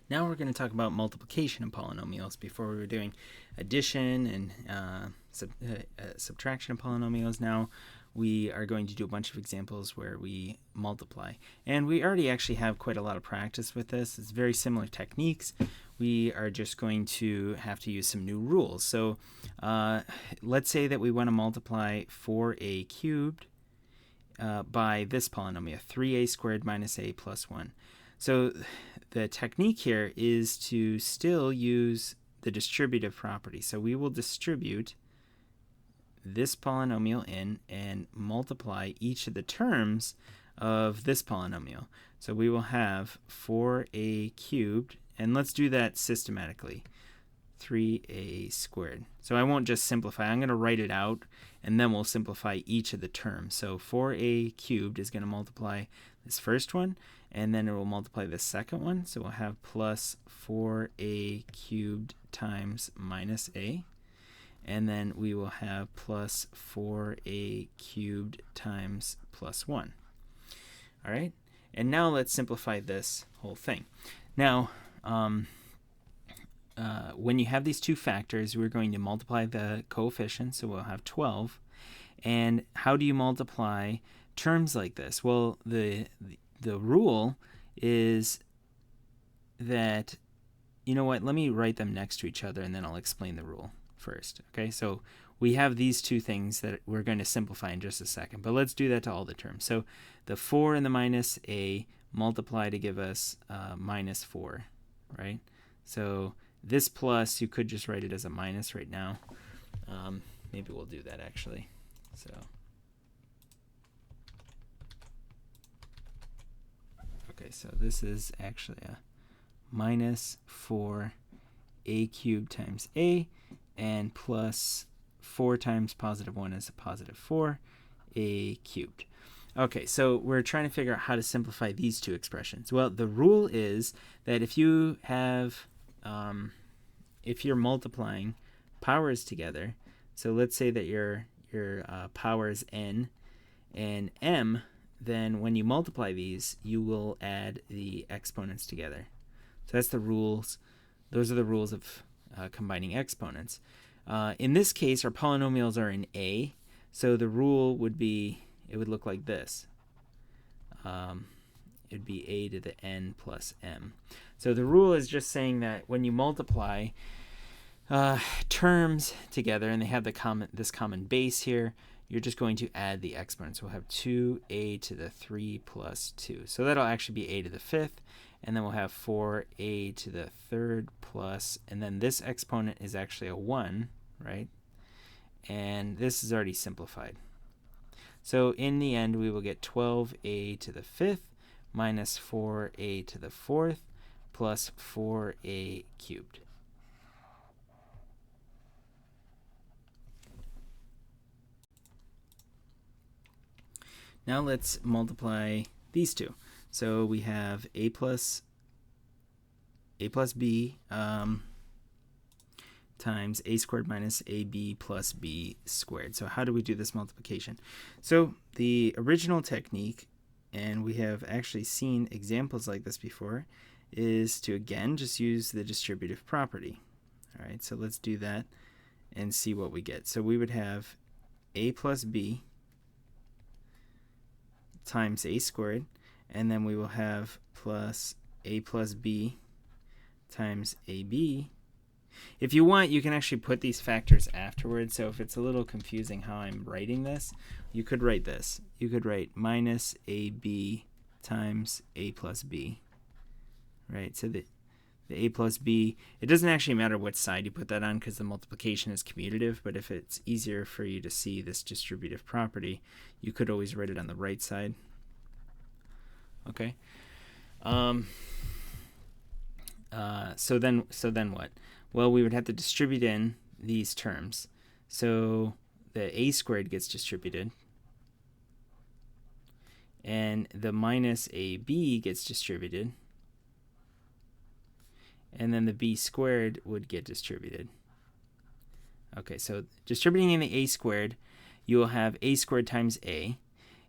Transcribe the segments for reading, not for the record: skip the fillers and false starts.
Now we're going to talk about multiplication of polynomials. Before we were doing addition and subtraction of polynomials. Now we are going to do a bunch of examples where we multiply. And we already actually have quite a lot of practice with this. It's very similar techniques. We are just going to have to use some new rules. So let's say that we want to multiply 4a cubed by this polynomial, 3a squared minus a plus 1. So the technique here is to still use the distributive property. So we will distribute this polynomial in and multiply each of the terms of this polynomial. So we will have 4a cubed, and let's do that systematically, 3a squared. So I won't just simplify. I'm going to write it out, and then we'll simplify each of the terms. So 4a cubed is going to multiply this first one, and then it will multiply the second one. So we'll have plus 4a cubed times minus a. And then we will have plus 4a cubed times plus 1. All right? And now let's simplify this whole thing. Now, when you have these two factors, we're going to multiply the coefficients, so we'll have 12. And how do you multiply terms like this? Well, the rule is that, you know what, let me write them next to each other and then I'll explain the rule first. Okay, so we have these two things that we're going to simplify in just a second, but let's do that to all the terms. So the 4 and the minus a multiply to give us minus 4, right? So this plus, you could just write it as a minus right now. Maybe we'll do that actually. So okay, so this is actually a minus 4a cubed times a, and plus 4 times positive 1 is a positive 4a cubed. Okay, so we're trying to figure out how to simplify these two expressions. Well, the rule is that if you have, if you're multiplying powers together, so let's say that your power is n and m, then when you multiply these, you will add the exponents together. So that's the rules. Those are the rules of combining exponents. In this case, our polynomials are in a, so the rule would be, it would look like this. It would be a to the n plus m. So the rule is just saying that when you multiply terms together and they have this common base here, you're just going to add the exponents. We'll have 2a to the 3 plus 2. So that'll actually be a to the 5th. And then we'll have 4a to the 3rd plus, and then this exponent is actually a 1, right? And this is already simplified. So in the end, we will get 12a to the 5th minus 4a to the 4th plus 4a cubed. Now let's multiply these two. So we have a plus b times a squared minus ab plus b squared. So how do we do this multiplication? So the original technique, and we have actually seen examples like this before, is to again just use the distributive property. All right, so let's do that and see what we get. So we would have a plus b times a squared, and then we will have plus a plus b times ab. If you want, you can actually put these factors afterwards. So if it's a little confusing how I'm writing this, you could write this. You could write minus ab times a plus b. Right? So the a plus b, it doesn't actually matter what side you put that on because the multiplication is commutative, but if it's easier for you to see this distributive property, you could always write it on the right side. Okay. So then what? Well, we would have to distribute in these terms. So the a squared gets distributed, and the minus ab gets distributed, and then the b squared would get distributed. Okay, so distributing in the a squared, you will have a squared times a,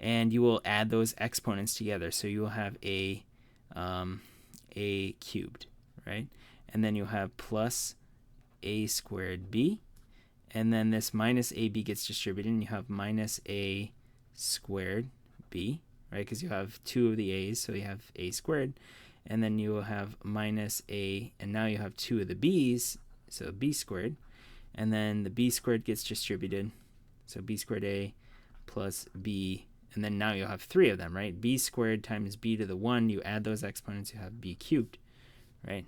and you will add those exponents together. So you will have a cubed, right? And then you'll have plus a squared b. And then this minus ab gets distributed, and you have minus a squared b, right? Because you have two of the a's, so you have a squared. And then you will have minus a, and now you have two of the b's, so b squared. And then the b squared gets distributed, so b squared a plus b, and then now you'll have three of them, right? B squared times b to the 1, you add those exponents, you have b cubed, right?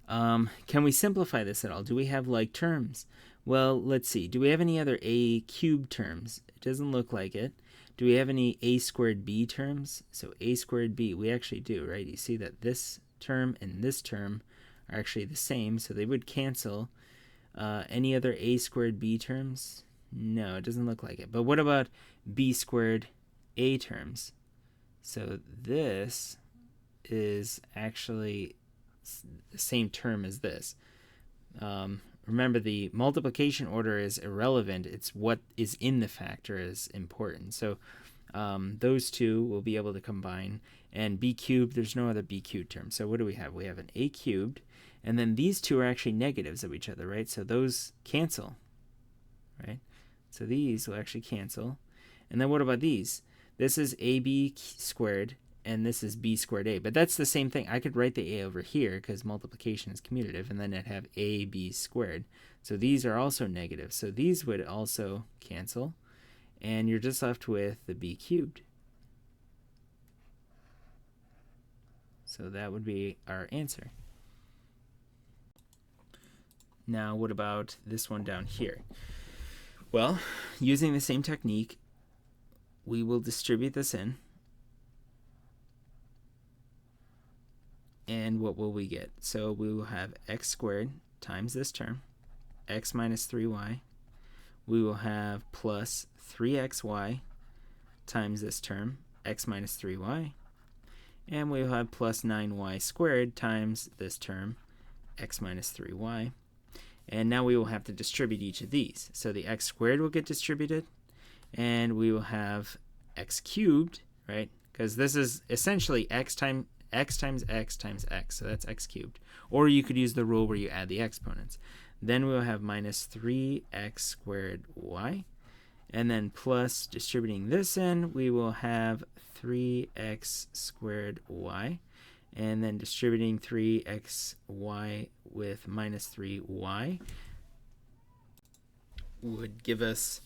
Can we simplify this at all? Do we have like terms? Well, let's see. Do we have any other a cubed terms? It doesn't look like it. Do we have any a squared b terms? So a squared b, we actually do, right? You see that this term and this term are actually the same, so they would cancel. Any other a squared b terms? No, it doesn't look like it. But what about b squared a terms? So this is actually the same term as this. Remember, the multiplication order is irrelevant. It's what is in the factor is important. So those two will be able to combine. And b cubed, there's no other b cubed term. So what do we have? We have an a cubed. And then these two are actually negatives of each other, right? So those cancel, right? So these will actually cancel. And then what about these? This is ab squared, and this is b squared a. But that's the same thing. I could write the a over here because multiplication is commutative, and then I'd have ab squared. So these are also negative. So these would also cancel, and you're just left with the b cubed. So that would be our answer. Now, what about this one down here? Well, using the same technique, we will distribute this in. And what will we get? So we will have x squared times this term, x minus 3y. We will have plus 3xy times this term, x minus 3y. And we will have plus 9y squared times this term, x minus 3y. And now we will have to distribute each of these. So the x squared will get distributed, and we will have x cubed, right? Because this is essentially x times x times x times x, so that's x cubed. Or you could use the rule where you add the exponents. Then we will have minus 3x squared y, and then plus, distributing this in, we will have 3x squared y, and then distributing 3xy with minus 3y would give us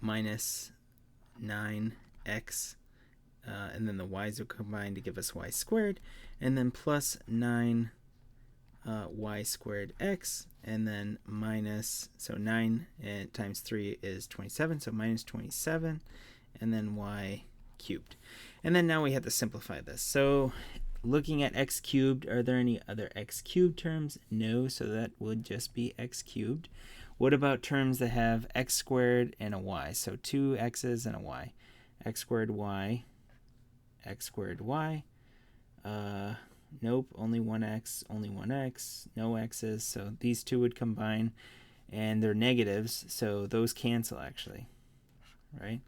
minus 9x, and then the y's will combine to give us y squared, and then plus 9 y squared x, and then minus, so 9 times 3 is 27, so minus 27, and then y cubed. And then now we have to simplify this. So looking at x cubed, are there any other x cubed terms? No, so that would just be x cubed. What about terms that have x squared and a y? So two x's and a y. X squared y, x squared y. Nope, only one x, no x's. So these two would combine, and they're negatives, so those cancel actually, right?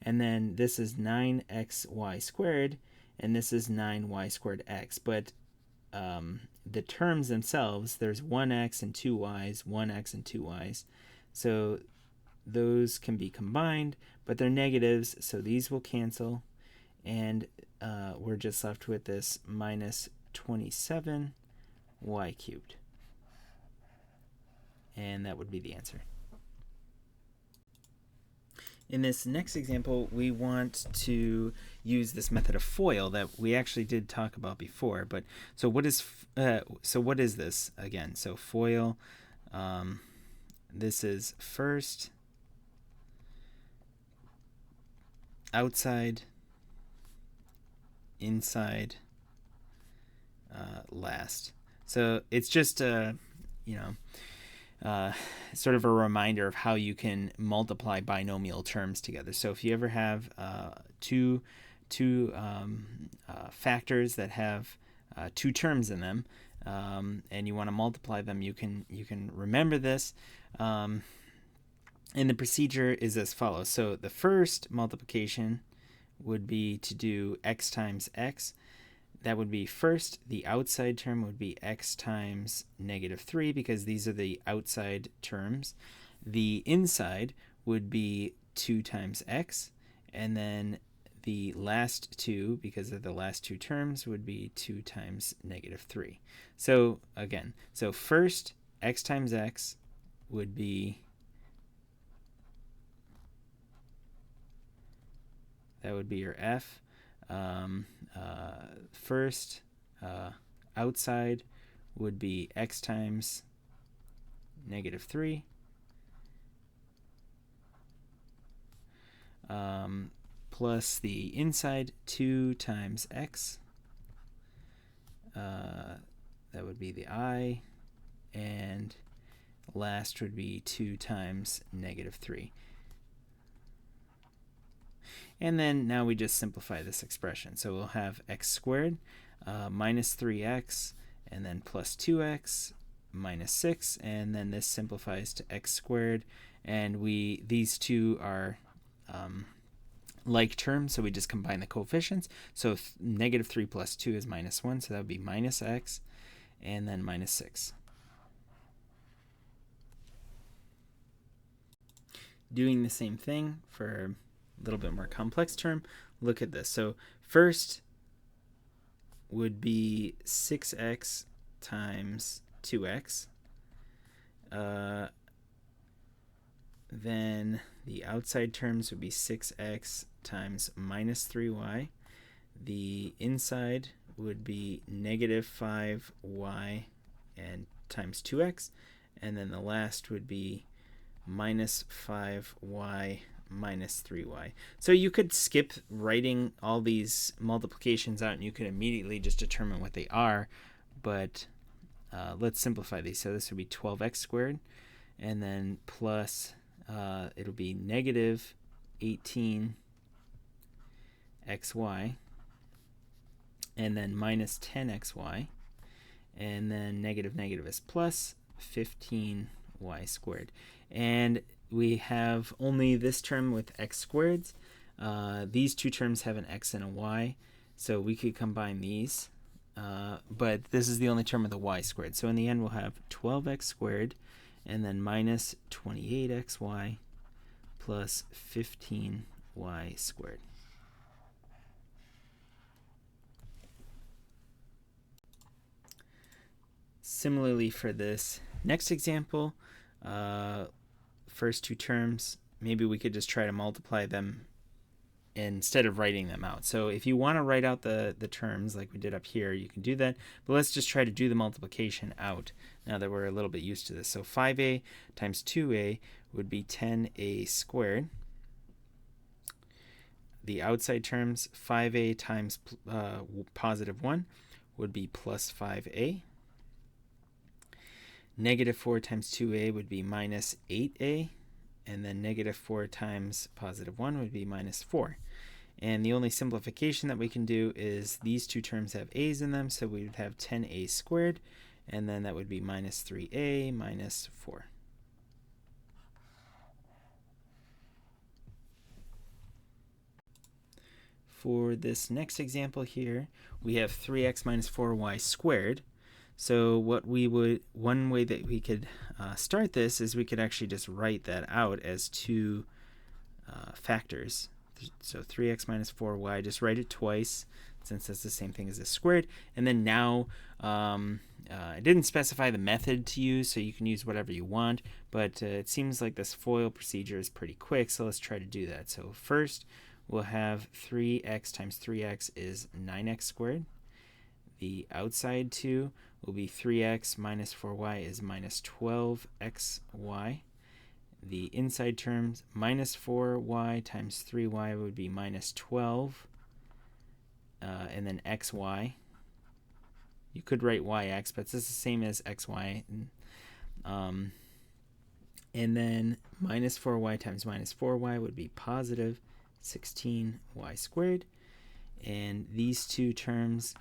And then this is 9xy squared, and this is 9y squared x. But the terms themselves, there's 1x and 2y's, 1x and 2y's. So those can be combined, but they're negatives, so these will cancel. And we're just left with this minus 27y cubed. And that would be the answer. In this next example, we want to use this method of FOIL that we actually did talk about before. But so what is this again? So FOIL, this is first, outside, inside, last. So it's just sort of a reminder of how you can multiply binomial terms together. So if you ever have two factors that have two terms in them, and you want to multiply them, you can remember this. And the procedure is as follows. So the first multiplication would be to do x times x. That would be first, the outside term would be x times negative 3 because these are the outside terms. The inside would be 2 times x, and then the last two, because of the last two terms, would be 2 times negative 3. So again, so first x times x would be, that would be your f. First outside would be x times negative 3. Plus the inside 2 times x. That would be the I. And last would be 2 times negative 3. And then now we just simplify this expression. So we'll have x squared minus 3x, and then plus 2x minus 6, and then this simplifies to x squared. And these two are like terms, so we just combine the coefficients. So negative 3 plus 2 is minus 1, so that would be minus x, and then minus 6. Doing the same thing for a little bit more complex term, look at this. So first would be 6x times 2x. Then the outside terms would be 6x times minus 3y. The inside would be negative 5y and times 2x. And then the last would be minus 5y minus 3y. So you could skip writing all these multiplications out and you could immediately just determine what they are, but let's simplify these. So this would be 12x squared, and then plus it'll be negative 18xy, and then minus 10xy, and then negative is plus 15y squared. And we have only this term with x squareds. These two terms have an x and a y, so we could combine these, but this is the only term with a y squared. So in the end we'll have 12x squared and then minus 28xy plus 15y squared. Similarly for this next example, first two terms, maybe we could just try to multiply them instead of writing them out. So if you want to write out the terms like we did up here, you can do that, but let's just try to do the multiplication out now that we're a little bit used to this. So 5a times 2a would be 10a squared. The outside terms, 5a times positive 1 would be plus 5a. Negative 4 times 2a would be minus 8a, and then negative 4 times positive 1 would be minus 4. And the only simplification that we can do is these two terms have a's in them, so we would have 10a squared, and then that would be minus 3a minus 4. For this next example here, we have 3x minus 4y squared. So one way that we could start this is we could actually just write that out as two factors. So 3x minus 4y, just write it twice since that's the same thing as this squared. And then now, I didn't specify the method to use, so you can use whatever you want, but it seems like this FOIL procedure is pretty quick, so let's try to do that. So first, we'll have 3x times 3x is 9x squared. The outside 2 will be 3x minus 4y is minus 12xy. The inside terms, minus 4y times 3y would be minus 12, and then xy. You could write yx, but it's the same as xy. And then minus 4y times minus 4y would be positive 16y squared. And these two terms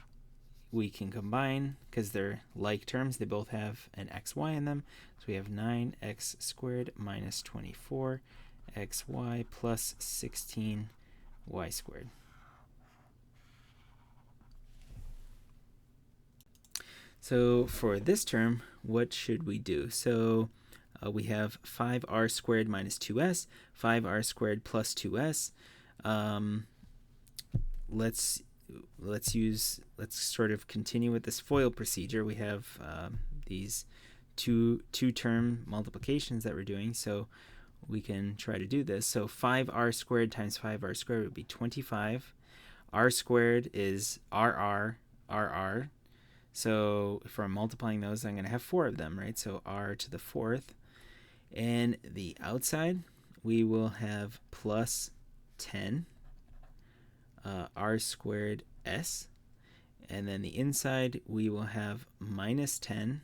we can combine because they're like terms. They both have an xy in them. So we have 9x squared minus 24xy plus 16y squared. So for this term, what should we do? So we have 5r squared minus 2s, 5r squared plus 2s. Let's sort of continue with this FOIL procedure. We have these two-term multiplications that we're doing, so we can try to do this. So 5r squared times 5r squared would be 25. R squared is rr. So if I'm multiplying those, I'm going to have 4 of them, right? So r to the 4th. And the outside, we will have plus 10, r squared s. And then the inside, we will have minus 10.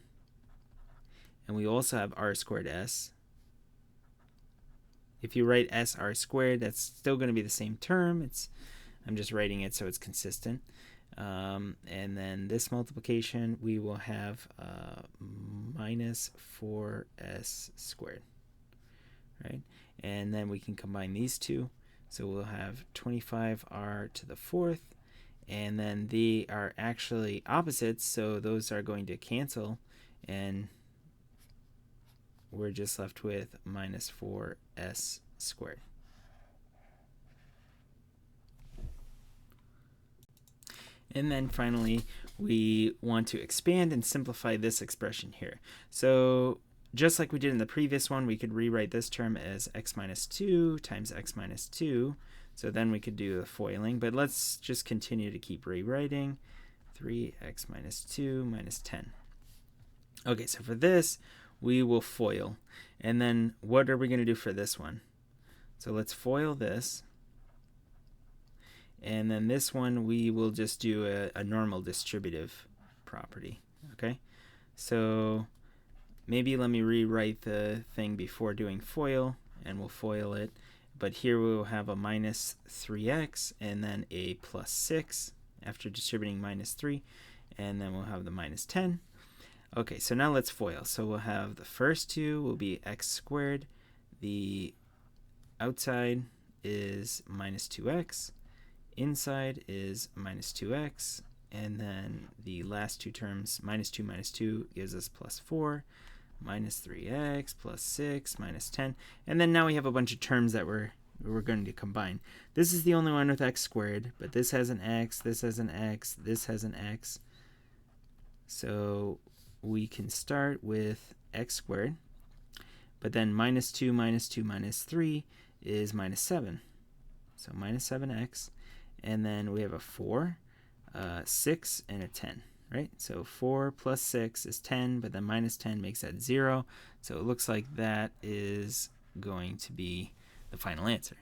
And we also have r squared s. If you write s r squared, that's still going to be the same term. I'm just writing it so it's consistent. And then this multiplication, we will have minus 4s squared, right? And then we can combine these two. So we'll have 25r to the 4th, and then they are actually opposites, so those are going to cancel, and we're just left with minus 4s squared. And then finally, we want to expand and simplify this expression here. So just like we did in the previous one, we could rewrite this term as x minus 2 times x minus 2. So then we could do the foiling, but let's just continue to keep rewriting. 3x minus 2 minus 10. Okay, so for this, we will FOIL. And then what are we going to do for this one? So let's FOIL this. And then this one, we will just do a normal distributive property, okay? So maybe let me rewrite the thing before doing FOIL, and we'll FOIL it. But here we will have a minus 3x and then a plus 6 after distributing minus 3. And then we'll have the minus 10. Okay, so now let's FOIL. So we'll have the first two will be x squared. The outside is minus 2x. Inside is minus 2x, and then the last two terms, minus 2 gives us plus 4, minus 3x, plus 6, minus 10, and then now we have a bunch of terms that we're going to combine. This is the only one with x squared, but this has an x, this has an x, this has an x. So we can start with x squared, but then minus 2 minus 2 minus 3 is minus 7. So minus 7x. And then we have a 4, 6, and a 10, right? So 4 plus 6 is 10, but then minus 10 makes that 0. So it looks like that is going to be the final answer.